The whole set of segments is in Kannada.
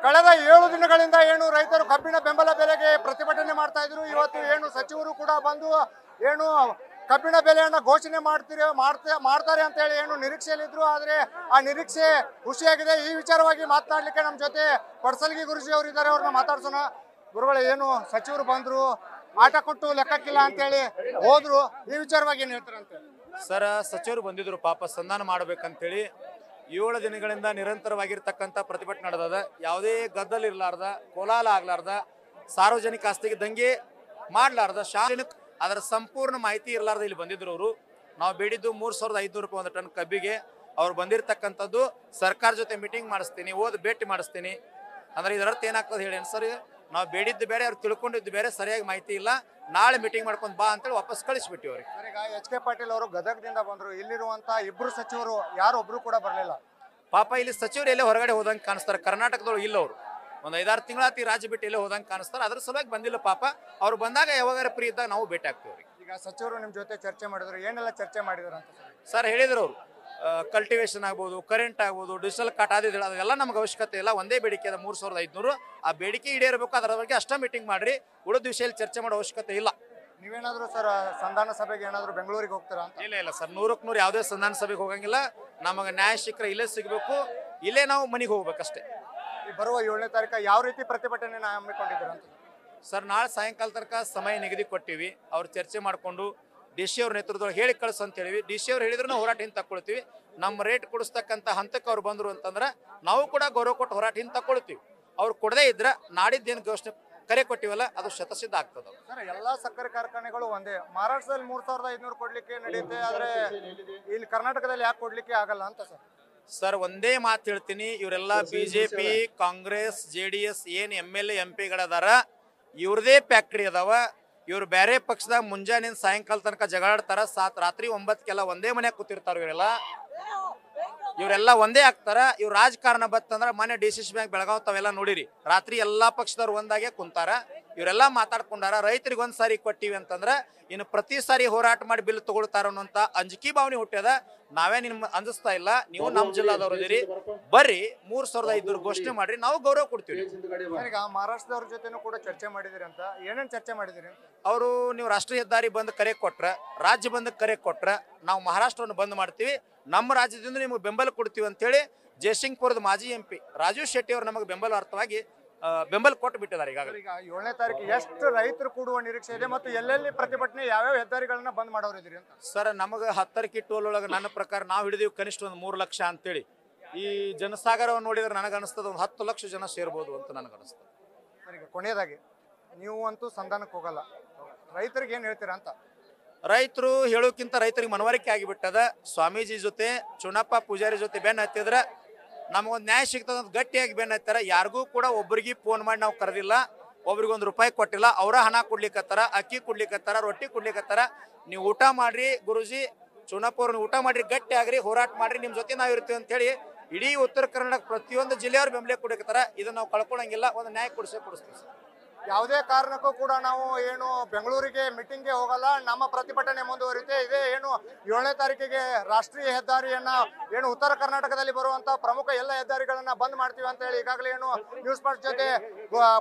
ಕಳೆದ 7 ದಿನಗಳಿಂದ ಏನು ರೈತರು ಕಬ್ಬಿನ ಬೆಂಬಲ ಬೆಲೆಗೆ ಪ್ರತಿಭಟನೆ ಮಾಡ್ತಾ ಇದ್ರು. ಇವತ್ತು ಏನು ಸಚಿವರು ಕೂಡ ಬಂದು ಏನು ಕಬ್ಬಿನ ಬೆಲೆಯನ್ನ ಘೋಷಣೆ ಮಾಡ್ತಾರೆ ಅಂತ ಹೇಳಿ ಏನು ನಿರೀಕ್ಷೆಯಲ್ಲಿದ್ರು. ಆದ್ರೆ ಆ ನಿರೀಕ್ಷೆ ಖುಷಿಯಾಗಿದೆ. ಈ ವಿಚಾರವಾಗಿ ಮಾತನಾಡ್ಲಿಕ್ಕೆ ನಮ್ಮ ಜೊತೆ ಪಡ್ಸಲ್ಗಿ ಗುರುಜಿ ಅವರು ಇದ್ದಾರೆ. ಅವ್ರನ್ನ ಮಾತಾಡ್ಸೋಣ. ಗುರುಗಳೇ, ಏನು ಸಚಿವರು ಬಂದ್ರು, ಆಟ ಕೊಟ್ಟು ಲೆಕ್ಕಕ್ಕಿಲ್ಲ ಅಂತ ಹೇಳಿ ಹೋದ್ರು, ಈ ವಿಚಾರವಾಗಿ ಏನ್ ಹೇಳ್ತಾರಂತ? ಸರ್, ಸಚಿವರು ಬಂದಿದ್ರು, ಪಾಪ ಸಂಧಾನ ಮಾಡ್ಬೇಕಂತೇಳಿ 7 ದಿನಗಳಿಂದ ನಿರಂತರವಾಗಿರ್ತಕ್ಕಂಥ ಪ್ರತಿಭಟನೆ ನಡೆದದ. ಯಾವುದೇ ಗದ್ದಲ ಇರಲಾರ್ದ, ಕೋಲಾಹಲ ಆಗ್ಲಾರ್ದ, ಸಾರ್ವಜನಿಕ ಆಸ್ತಿಗೆ ದಂಗೆ ಮಾಡ್ಲಾರ್ದ, ಶಾಸನಕ್ಕೆ ಅದರ ಸಂಪೂರ್ಣ ಮಾಹಿತಿ ಇರಲಾರ್ದ ಇಲ್ಲಿ ಬಂದಿದ್ರು ಅವರು. ನಾವು ಬೇಡಿದ್ದು 3500 ರೂಪಾಯಿ ಒಂದು ಟನ್ ಕಬ್ಬಿಗೆ. ಅವ್ರು ಬಂದಿರತಕ್ಕಂಥದ್ದು ಸರ್ಕಾರ ಜೊತೆ ಮೀಟಿಂಗ್ ಮಾಡಿಸ್ತೀನಿ, ಭೇಟಿ ಮಾಡಿಸ್ತೀನಿ ಅಂದ್ರೆ ಇದರರ್ಥ ಏನಾಗ್ತದೆ ಹೇಳಿ ಸರ್. ನಾವು ಬೇಡಿದ್ದು ಬೇರೆ, ಅವ್ರು ತಿಳ್ಕೊಂಡಿದ್ದು ಬೇರೆ, ಸರಿಯಾಗಿ ಮಾಹಿತಿ ಇಲ್ಲ. ನಾಳೆ ಮೀಟಿಂಗ್ ಮಾಡ್ಕೊಂಡು ಬಾ ಅಂತೇಳಿ ವಾಪಸ್ ಕಳಿಸ್ಬಿಟ್ಟಿವಿ ಅವ್ರಿಗೆ. ಈಗ ಎಚ್.ಕೆ. ಪಾಟೀಲ್ ಅವರು ಗದಗದಿಂದ ಬಂದ್ರು. ಇಲ್ಲಿರುವಂತ ಇಬ್ರು ಸಚಿವರು ಯಾರೊಬ್ರು ಕೂಡ ಬರಲಿಲ್ಲ. ಪಾಪ ಇಲ್ಲಿ ಸಚಿವರು ಎಲ್ಲೇ ಹೊರಗಡೆ ಹೋದಂಗೆ ಕಾಣಿಸ್ತಾರೆ. ಕರ್ನಾಟಕದೊಳಗೆ ಇಲ್ಲ ಅವರು. ಒಂದು 5-6 ತಿಂಗಳಾತಿ ರಾಜ್ಯ ಬಿಟ್ಟು ಎಲ್ಲೇ ಹೋದಂಗೆ ಕಾಣಿಸ್ತಾರೆ. ಅದ್ರ ಸಲುವಾಗಿ ಬಂದಿಲ್ಲ ಪಾಪ. ಅವ್ರು ಬಂದಾಗ ಯಾವಾಗಾರ ಫ್ರೀ ಇದ್ದಾಗ ನಾವು ಭೇಟಿ ಆಗ್ತೀವಿ ಅವ್ರಿಗೆ. ಈಗ ಸಚಿವರು ನಿಮ್ಮ ಜೊತೆ ಚರ್ಚೆ ಮಾಡಿದ್ರು, ಏನೆಲ್ಲ ಚರ್ಚೆ ಮಾಡಿದ್ರು ಅಂತ ಸರ್ ಹೇಳಿದ್ರು ಅವರು. ಕಲ್ಟಿವೇಶನ್ ಆಗ್ಬೋದು, ಕರೆಂಟ್ ಆಗ್ಬೋದು, ಡಿಜಿಟಲ್ ಕಾಟ್ ಅದೆಲ್ಲ ನಮ್ಗೆ ಅವಶ್ಯಕತೆ ಇಲ್ಲ. ಒಂದೇ ಬೇಡಿಕೆ ಅದ 3500. ಆ ಬೇಡಿಕೆ ಈಡೇರಬೇಕು. ಅದರ ಬಗ್ಗೆ ಅಷ್ಟೇ ಮೀಟಿಂಗ್ ಮಾಡ್ರಿ, ಉಳಿದ ವಿಷಯದಲ್ಲಿ ಚರ್ಚೆ ಮಾಡೋ ಅವಶ್ಯಕತೆ ಇಲ್ಲ. ನೀವೇನಾದ್ರು ಸರ್ ಸಂಧಾನ ಸಭೆಗೆ ಏನಾದ್ರು ಬೆಂಗಳೂರಿಗೆ ಹೋಗ್ತೀರಾ ಅಂತ? ಇಲ್ಲ ಸರ್, 100ಕ್ಕೆ 100 ಯಾವುದೇ ಸಂಧಾನ ಸಭೆಗೆ ಹೋಗಂಗಿಲ್ಲ. ನಮಗೆ ನ್ಯಾಯ ಸಿಕ್ಕರೆ ಇಲ್ಲೇ ಸಿಗಬೇಕು, ಇಲ್ಲೇ ನಾವು ಮನೆಗೆ ಹೋಗ್ಬೇಕಷ್ಟೇ. ಬರುವ 7ನೇ ತಾರೀಕು ಯಾವ ರೀತಿ ಪ್ರತಿಭಟನೆ ಹಮ್ಮಿಕೊಂಡಿದ್ದೀರ ಅಂತ? ಸರ್, ನಾಳೆ ಸಾಯಂಕಾಲ ತನಕ ಸಮಯ ನಿಗದಿ ಕೊಟ್ಟಿವಿ. ಅವ್ರು ಚರ್ಚೆ ಮಾಡಿಕೊಂಡು ಡಿ ಸಿ ಅವ್ರ ನೇತೃತ್ವದಲ್ಲಿ ಹೇಳಿ ಕಳಿಸ್ ಅಂತ ಹೇಳಿವಿ. ಡಿ ಸಿ ಅವ್ರು ಹೇಳಿದ್ರು ನಾವು ಹೋರಾಟ ಹಿಂದೆ ತಗೊಳ್ತೀವಿ. ನಮ್ಮ ರೇಟ್ ಕೊಡಿಸ್ತಕ್ಕಂಥ ಹಂತಕ್ಕೆ ಅವ್ರು ಬಂದರು ಅಂತಂದ್ರೆ ನಾವು ಕೂಡ ಗೌರವ ಕೊಟ್ಟು ಹೋರಾಟ ಹಿಂದೆ ತಗೊಳ್ತೀವಿ. ಅವ್ರು ಕೊಡದೇ ಇದ್ರೆ ನಾಡಿದ್ದೇನು ಘೋಷಣೆ ಕರೆ ಕೊಟ್ಟಿವಲ್ಲ ಅದು ಶತಸಿದ್ಧ ಆಗ್ತದೆ. ಸರ್, ಎಲ್ಲಾ ಸಕ್ಕರೆ ಕಾರ್ಖಾನೆಗಳು ಒಂದೇ. ಮಹಾರಾಷ್ಟ್ರದಲ್ಲಿ 3500 ಕೊಡ್ಲಿಕ್ಕೆ ನಡೆಯುತ್ತೆ, ಆದ್ರೆ ಇಲ್ಲಿ ಕರ್ನಾಟಕದಲ್ಲಿ ಯಾಕೆ ಕೊಡ್ಲಿಕ್ಕೆ ಆಗಲ್ಲ ಅಂತ ಸರ್? ಸರ್, ಒಂದೇ ಮಾತು ಹೇಳ್ತೀನಿ. ಇವರೆಲ್ಲ ಬಿಜೆಪಿ, ಕಾಂಗ್ರೆಸ್, JDS ಏನು MLA MP ಗಳದಾರ, ಇವ್ರದೇ ಫ್ಯಾಕ್ಟ್ರಿ ಅದಾವ. ಇವ್ರು ಬೇರೆ ಪಕ್ಷದಾಗ ಮುಂಜಾನೆ ಸಾಯಂಕಾಲ ತನಕ ಜಗಳಾಡ್ತಾರ. ರಾತ್ರಿ 9ಕ್ಕೆಲ್ಲ ಒಂದೇ ಮನೆಯಾಗ ಕೂತಿರ್ತಾರ. ಇವರೆಲ್ಲ ಒಂದೇ ಆಗ್ತಾರ. ಇವ್ರು ರಾಜಕಾರಣ ಬತ್ತಂದ್ರೆ ಮೊನ್ನೆ DCC ಬ್ಯಾಂಕ್ ಬೆಳಗಾವ್ ತಾವೆಲ್ಲ ನೋಡಿರಿ. ರಾತ್ರಿ ಎಲ್ಲಾ ಪಕ್ಷದವ್ರು ಒಂದಾಗೆ ಕುಂತಾರ. ಇವರೆಲ್ಲ ಮಾತಾಡ್ಕೊಂಡಾರ. ರೈತರಿಗೆ ಒಂದ್ ಸಾರಿ ಕೊಟ್ಟಿವಿ ಅಂತಂದ್ರೆ ಇನ್ನು ಪ್ರತಿ ಸಾರಿ ಹೋರಾಟ ಮಾಡಿ ಬಿಲ್ ತಗೊಳ್ತಾರ ಅನ್ನೋಂತ ಅಂಜಿಕೆ ಭಾವನೆ ಹುಟ್ಟ್ಯದ. ನಾವೇ ನಿಮ್ ಅಂಜಿಸ್ತಾ ಇಲ್ಲ. ನೀವು ನಮ್ಮ ಜಿಲ್ಲಾದವ್ರು ಇದೀರಿ, ಬರ್ರಿ 3500 ಘೋಷಣೆ ಮಾಡ್ರಿ, ನಾವು ಗೌರವ ಕೊಡ್ತೀವಿ. ಈಗ ಮಹಾರಾಷ್ಟ್ರದವ್ರ ಜೊತೆನೂ ಕೂಡ ಚರ್ಚೆ ಮಾಡಿದಿರಿ ಅಂತ, ಏನೇನ್ ಚರ್ಚೆ ಮಾಡಿದಿರಿ? ಅವರು ನೀವು ರಾಷ್ಟ್ರೀಯ ಹೆದ್ದಾರಿ ಬಂದ್ ಕರೆ ಕೊಟ್ರ, ರಾಜ್ಯ ಬಂದ್ ಕರೆ ಕೊಟ್ರ, ನಾವು ಮಹಾರಾಷ್ಟ್ರವನ್ನು ಬಂದ್ ಮಾಡ್ತೀವಿ, ನಮ್ಮ ರಾಜ್ಯದಿಂದ ನಿಮಗೆ ಬೆಂಬಲ ಕೊಡ್ತೀವಿ ಅಂತೇಳಿ ಜಯಸಿಂಗ್ಪುರದ ಮಾಜಿ MP ರಾಜು ಶೆಟ್ಟಿ ಅವರು ನಮಗೆ ಬೆಂಬಲ ಅರ್ಥವಾಗಿ ಬೆಂಬಲ ಕೊಟ್ಟು ಬಿಟ್ಟಿದ್ದಾರೆ. ಈಗಾಗಲೇ ಈಗ 7ನೇ ತಾರೀಕು ಎಷ್ಟು ರೈತರು ಕೂಡುವ ನಿರೀಕ್ಷೆ ಇದೆ ಮತ್ತು ಎಲ್ಲೆಲ್ಲಿ ಪ್ರತಿಭಟನೆ, ಯಾವ್ಯಾವ ಹೆದ್ದಾರಿಗಳನ್ನ ಬಂದ್ ಮಾಡೋರಿದ್ದೀರಿ ಅಂತ? ಸರ್, ನಮಗೆ 10 ಟೋಲ್ ಒಳಗೆ ನನ್ನ ಪ್ರಕಾರ ನಾವು ಹಿಡಿದೀವಿ ಕನಿಷ್ಠ ಒಂದು 3 ಲಕ್ಷ ಅಂತೇಳಿ. ಈ ಜನಸಾಗರವನ್ನು ನೋಡಿದ್ರೆ ನನಗನ್ನಿಸ್ತದೆ ಒಂದು 10 ಲಕ್ಷ ಜನ ಸೇರ್ಬೋದು ಅಂತ ನನಗನ್ನಿಸ್ತದೆ. ಈಗ ಕೊನೆಯದಾಗಿ ನೀವು ಅಂತೂ ಸಂಧಾನಕ್ಕೆ ಹೋಗಲ್ಲ, ರೈತರಿಗೆ ಏನು ಹೇಳ್ತೀರಾ ಅಂತ? ರೈತರು ಹೇಳೋಕ್ಕಿಂತ ರೈತರಿಗೆ ಮನವರಿಕೆ ಆಗಿಬಿಟ್ಟದ. ಸ್ವಾಮೀಜಿ ಜೊತೆ, ಚುನಪ್ಪ ಪೂಜಾರಿ ಜೊತೆ ಬೆನ್ನ ಹತ್ತಿದ್ರೆ ನಮಗೊಂದು ನ್ಯಾಯ ಸಿಗ್ತದ ಅಂತ ಗಟ್ಟಿಯಾಗಿ ಬೆನ್ನ ಹತ್ತಾರ. ಯಾರಿಗೂ ಕೂಡ ಒಬ್ಬರಿಗೆ ಫೋನ್ ಮಾಡಿ ನಾವು ಕರೆದಿಲ್ಲ, ಒಬ್ರಿಗೆ ₹1 ಕೊಟ್ಟಿಲ್ಲ. ಅವರ ಹಣ ಕೊಡ್ಲಿಕ್ಕತ್ತಾರ, ಅಕ್ಕಿ ಕೊಡ್ಲಿಕ್ಕತ್ತಾರ, ರೊಟ್ಟಿ ಕೊಡ್ಲಿಕ್ಕತ್ತಾರ. ನೀವು ಊಟ ಮಾಡ್ರಿ ಗುರುಜಿ, ಚುನಪ್ಪ ಅವ್ರನ್ನ ಊಟ ಮಾಡ್ರಿ, ಗಟ್ಟಿ ಆಗ್ರಿ, ಹೋರಾಟ ಮಾಡ್ರಿ, ನಿಮ್ಮ ಜೊತೆ ನಾವು ಇರ್ತೀವಿ ಅಂತೇಳಿ ಇಡೀ ಉತ್ತರ ಕರ್ನಾಟಕ ಪ್ರತಿಯೊಂದು ಜಿಲ್ಲೆಯವ್ರು ಬೆಂಬಲ ಕೊಡಕತ್ತಾರ. ಇದನ್ನ ನಾವು ಕಳ್ಕೊಳಂಗಿಲ್ಲ. ಒಂದು ನ್ಯಾಯ ಕೊಡಿಸ್ತೀವಿ ಸರ್. ಯಾವುದೇ ಕಾರಣಕ್ಕೂ ಕೂಡ ನಾವು ಏನು ಬೆಂಗಳೂರಿಗೆ ಮೀಟಿಂಗ್ಗೆ ಹೋಗಲ್ಲ, ನಮ್ಮ ಪ್ರತಿಭಟನೆ ಮುಂದುವರಿಯುತ್ತೆ. ಇದೇ ಏನು 7ನೇ ತಾರೀಕಿಗೆ ರಾಷ್ಟ್ರೀಯ ಹೆದ್ದಾರಿಯನ್ನ ಏನು ಉತ್ತರ ಕರ್ನಾಟಕದಲ್ಲಿ ಬರುವಂತ ಪ್ರಮುಖ ಎಲ್ಲ ಹೆದ್ದಾರಿಗಳನ್ನ ಬಂದ್ ಮಾಡ್ತೀವಿ ಅಂತ ಹೇಳಿ ಈಗಾಗಲೇ ಏನು ನ್ಯೂಸ್ ಫಸ್ಟ್ ಜೊತೆ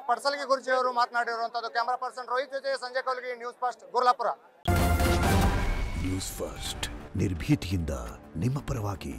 ಪಡ್ಸಲ್ಗಿ ಗುರುಜಿ ಅವರು ಮಾತನಾಡಿರುವಂತದ್ದು. ಕ್ಯಾಮರಾ ಪರ್ಸನ್ ರೋಹಿತ್ ಜೊತೆ Sanjay Kaulgi, news first, Gurlapura. News first ನಿರ್ಭೀತಿಯಿಂದ ನಿಮ್ಮ ಪರವಾಗಿ.